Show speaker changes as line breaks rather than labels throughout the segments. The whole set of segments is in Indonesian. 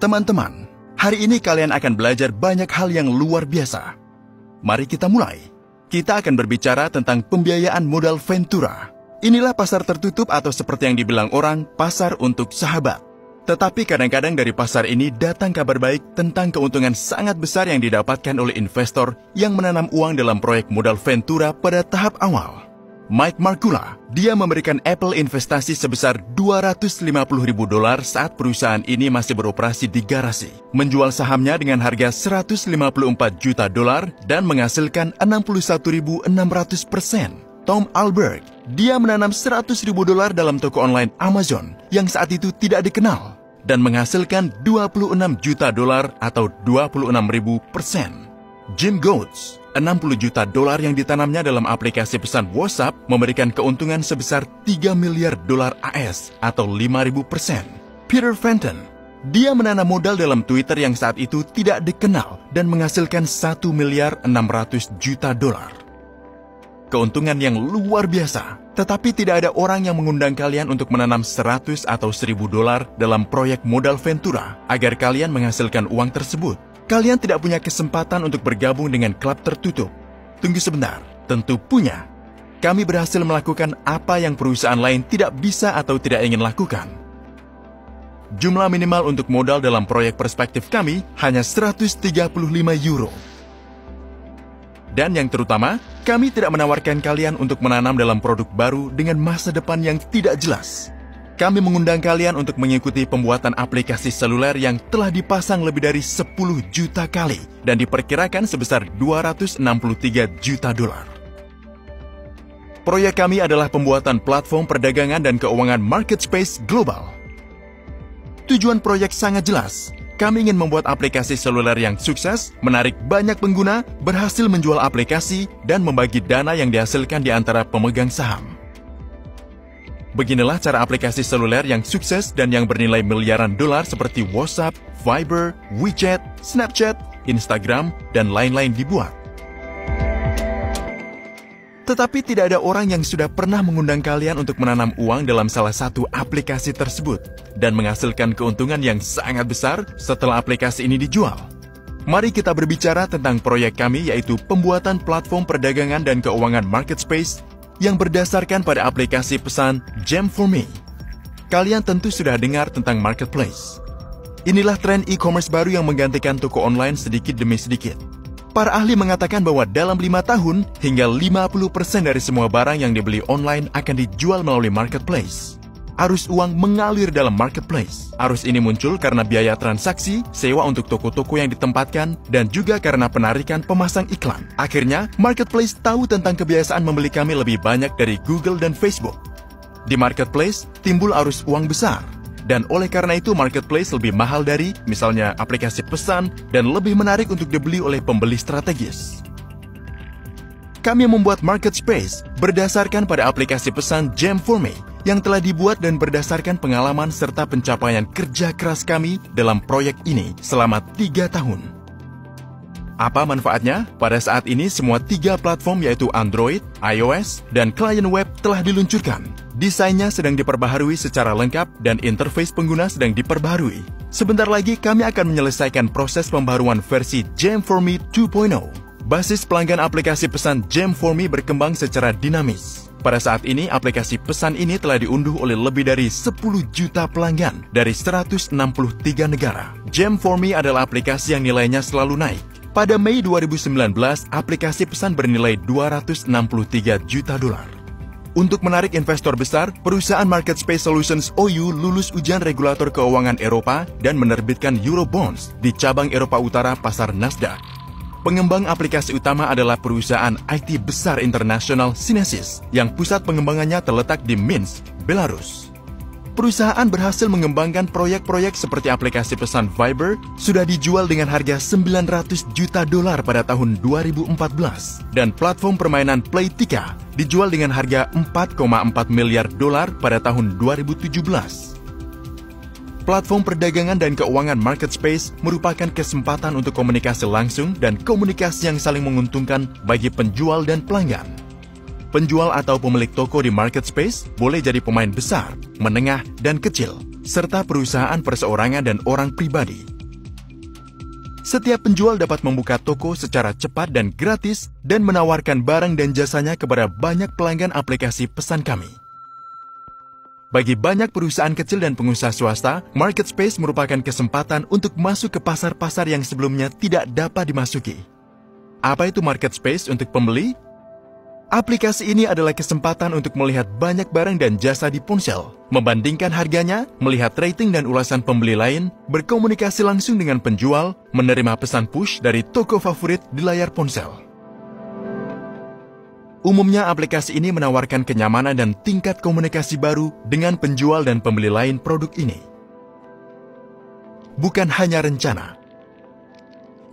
Teman-teman, hari ini kalian akan belajar banyak hal yang luar biasa. Mari kita mulai. Kita akan berbicara tentang pembiayaan modal Ventura. Inilah pasar tertutup atau seperti yang dibilang orang, pasar untuk sahabat. Tetapi kadang-kadang dari pasar ini datang kabar baik tentang keuntungan sangat besar yang didapatkan oleh investor yang menanam uang dalam proyek modal Ventura pada tahap awal. Mike Markula, dia memberikan Apple investasi sebesar $250.000 saat perusahaan ini masih beroperasi di garasi, menjual sahamnya dengan harga $154 juta dan menghasilkan 61.600%. Tom Alberg, dia menanam $100.000 dalam toko online Amazon yang saat itu tidak dikenal dan menghasilkan $26 juta atau 26.000%. Jim Goetz, $60 juta yang ditanamnya dalam aplikasi pesan WhatsApp memberikan keuntungan sebesar $3 miliar AS atau 5.000%. Peter Fenton, dia menanam modal dalam Twitter yang saat itu tidak dikenal dan menghasilkan $1 miliar 600 juta. Keuntungan yang luar biasa, tetapi tidak ada orang yang mengundang kalian untuk menanam $100 atau $1.000 dalam proyek modal Ventura agar kalian menghasilkan uang tersebut. Kalian tidak punya kesempatan untuk bergabung dengan klub tertutup. Tunggu sebentar, tentu punya. Kami berhasil melakukan apa yang perusahaan lain tidak bisa atau tidak ingin lakukan. Jumlah minimal untuk modal dalam proyek perspektif kami hanya €135. Dan yang terutama, kami tidak menawarkan kalian untuk menanam dalam produk baru dengan masa depan yang tidak jelas. Kami mengundang kalian untuk mengikuti pembuatan aplikasi seluler yang telah dipasang lebih dari 10 juta kali dan diperkirakan sebesar $263 juta. Proyek kami adalah pembuatan platform perdagangan dan keuangan market space global. Tujuan proyek sangat jelas. Kami ingin membuat aplikasi seluler yang sukses, menarik banyak pengguna, berhasil menjual aplikasi, dan membagi dana yang dihasilkan di antara pemegang saham. Beginilah cara aplikasi seluler yang sukses dan yang bernilai miliaran dolar seperti WhatsApp, Viber, WeChat, Snapchat, Instagram, dan lain-lain dibuat. Tetapi tidak ada orang yang sudah pernah mengundang kalian untuk menanam uang dalam salah satu aplikasi tersebut dan menghasilkan keuntungan yang sangat besar setelah aplikasi ini dijual. Mari kita berbicara tentang proyek kami yaitu pembuatan platform perdagangan dan keuangan market space yang berdasarkan pada aplikasi pesan Gem4me. Kalian tentu sudah dengar tentang marketplace. Inilah tren e-commerce baru yang menggantikan toko online sedikit demi sedikit. Para ahli mengatakan bahwa dalam 5 tahun, hingga 50% dari semua barang yang dibeli online akan dijual melalui marketplace. Arus uang mengalir dalam marketplace. Arus ini muncul karena biaya transaksi, sewa untuk toko-toko yang ditempatkan, dan juga karena penarikan pemasang iklan. Akhirnya, marketplace tahu tentang kebiasaan membeli kami lebih banyak dari Google dan Facebook. Di marketplace, timbul arus uang besar. Dan oleh karena itu, marketplace lebih mahal dari, misalnya, aplikasi pesan, dan lebih menarik untuk dibeli oleh pembeli strategis. Kami membuat market space berdasarkan pada aplikasi pesan Gem4me yang telah dibuat dan berdasarkan pengalaman serta pencapaian kerja keras kami dalam proyek ini selama 3 tahun. Apa manfaatnya? Pada saat ini semua 3 platform yaitu Android, iOS, dan klien web telah diluncurkan. Desainnya sedang diperbaharui secara lengkap dan interface pengguna sedang diperbaharui. Sebentar lagi kami akan menyelesaikan proses pembaharuan versi Gem4me 2.0. Basis pelanggan aplikasi pesan Gem4me berkembang secara dinamis. Pada saat ini, aplikasi pesan ini telah diunduh oleh lebih dari 10 juta pelanggan dari 163 negara. Gem4me adalah aplikasi yang nilainya selalu naik. Pada Mei 2019, aplikasi pesan bernilai $263 juta. Untuk menarik investor besar, perusahaan Market Space Solutions OU lulus ujian regulator keuangan Eropa dan menerbitkan Eurobonds di cabang Eropa Utara pasar Nasdaq. Pengembang aplikasi utama adalah perusahaan IT besar internasional Synesys yang pusat pengembangannya terletak di Minsk, Belarus. Perusahaan berhasil mengembangkan proyek-proyek seperti aplikasi pesan Viber sudah dijual dengan harga $900 juta pada tahun 2014 dan platform permainan Playtika dijual dengan harga $4,4 miliar pada tahun 2017. Platform perdagangan dan keuangan market space merupakan kesempatan untuk komunikasi langsung dan komunikasi yang saling menguntungkan bagi penjual dan pelanggan. Penjual atau pemilik toko di market space boleh jadi pemain besar, menengah, dan kecil, serta perusahaan perseorangan dan orang pribadi. Setiap penjual dapat membuka toko secara cepat dan gratis dan menawarkan barang dan jasanya kepada banyak pelanggan aplikasi pesan kami. Bagi banyak perusahaan kecil dan pengusaha swasta, Marketspace merupakan kesempatan untuk masuk ke pasar-pasar yang sebelumnya tidak dapat dimasuki. Apa itu Marketspace untuk pembeli? Aplikasi ini adalah kesempatan untuk melihat banyak barang dan jasa di ponsel, membandingkan harganya, melihat rating dan ulasan pembeli lain, berkomunikasi langsung dengan penjual, menerima pesan push dari toko favorit di layar ponsel. Umumnya aplikasi ini menawarkan kenyamanan dan tingkat komunikasi baru dengan penjual dan pembeli lain produk ini. Bukan hanya rencana.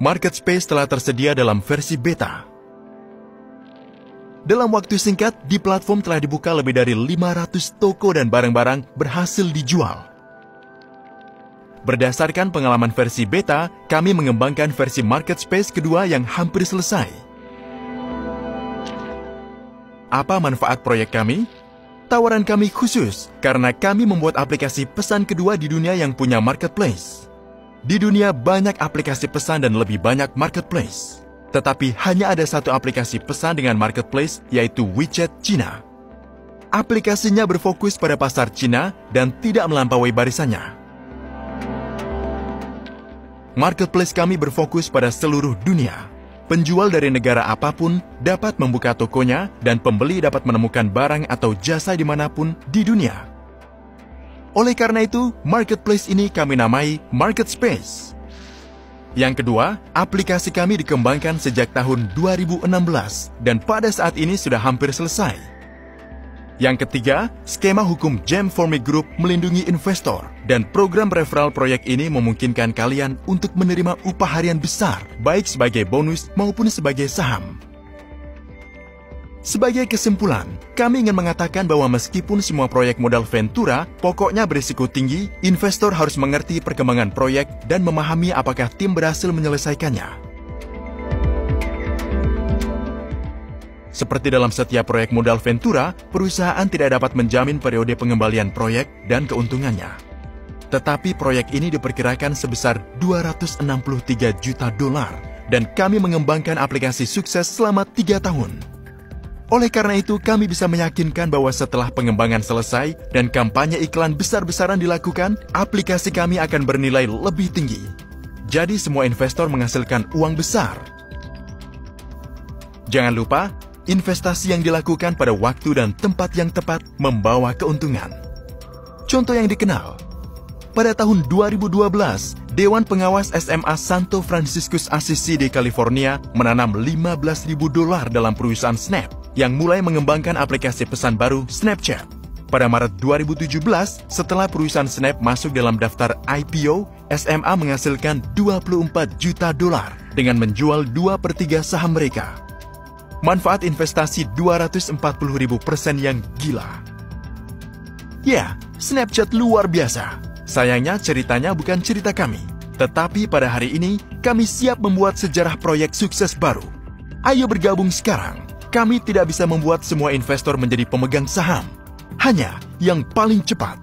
Marketspace telah tersedia dalam versi beta. Dalam waktu singkat, di platform telah dibuka lebih dari 500 toko dan barang-barang berhasil dijual. Berdasarkan pengalaman versi beta, kami mengembangkan versi Marketspace kedua yang hampir selesai. Apa manfaat proyek kami? Tawaran kami khusus karena kami membuat aplikasi pesan kedua di dunia yang punya marketplace. Di dunia banyak aplikasi pesan dan lebih banyak marketplace. Tetapi hanya ada satu aplikasi pesan dengan marketplace, yaitu WeChat Cina. Aplikasinya berfokus pada pasar Cina dan tidak melampaui barisannya. Marketplace kami berfokus pada seluruh dunia. Penjual dari negara apapun dapat membuka tokonya dan pembeli dapat menemukan barang atau jasa dimanapun di dunia. Oleh karena itu, Marketplace ini kami namai Marketspace. Yang kedua, aplikasi kami dikembangkan sejak tahun 2016 dan pada saat ini sudah hampir selesai. Yang ketiga, skema hukum Gem for Me Group melindungi investor dan program referral proyek ini memungkinkan kalian untuk menerima upah harian besar, baik sebagai bonus maupun sebagai saham. Sebagai kesimpulan, kami ingin mengatakan bahwa meskipun semua proyek modal Ventura pokoknya berisiko tinggi, investor harus mengerti perkembangan proyek dan memahami apakah tim berhasil menyelesaikannya. Seperti dalam setiap proyek modal Ventura, perusahaan tidak dapat menjamin periode pengembalian proyek dan keuntungannya. Tetapi proyek ini diperkirakan sebesar $263 juta dan kami mengembangkan aplikasi sukses selama 3 tahun. Oleh karena itu, kami bisa meyakinkan bahwa setelah pengembangan selesai dan kampanye iklan besar-besaran dilakukan, aplikasi kami akan bernilai lebih tinggi. Jadi semua investor menghasilkan uang besar. Jangan lupa, investasi yang dilakukan pada waktu dan tempat yang tepat membawa keuntungan. Contoh yang dikenal, pada tahun 2012, Dewan Pengawas SMA Santo Franciscus Assisi di California menanam $15.000 dalam perusahaan Snap yang mulai mengembangkan aplikasi pesan baru Snapchat. Pada Maret 2017, setelah perusahaan Snap masuk dalam daftar IPO, SMA menghasilkan $24 juta dengan menjual 2/3 saham mereka. Manfaat investasi 240.000% yang gila. Ya, Snapchat luar biasa. Sayangnya ceritanya bukan cerita kami. Tetapi pada hari ini, kami siap membuat sejarah proyek sukses baru. Ayo bergabung sekarang. Kami tidak bisa membuat semua investor menjadi pemegang saham. Hanya yang paling cepat.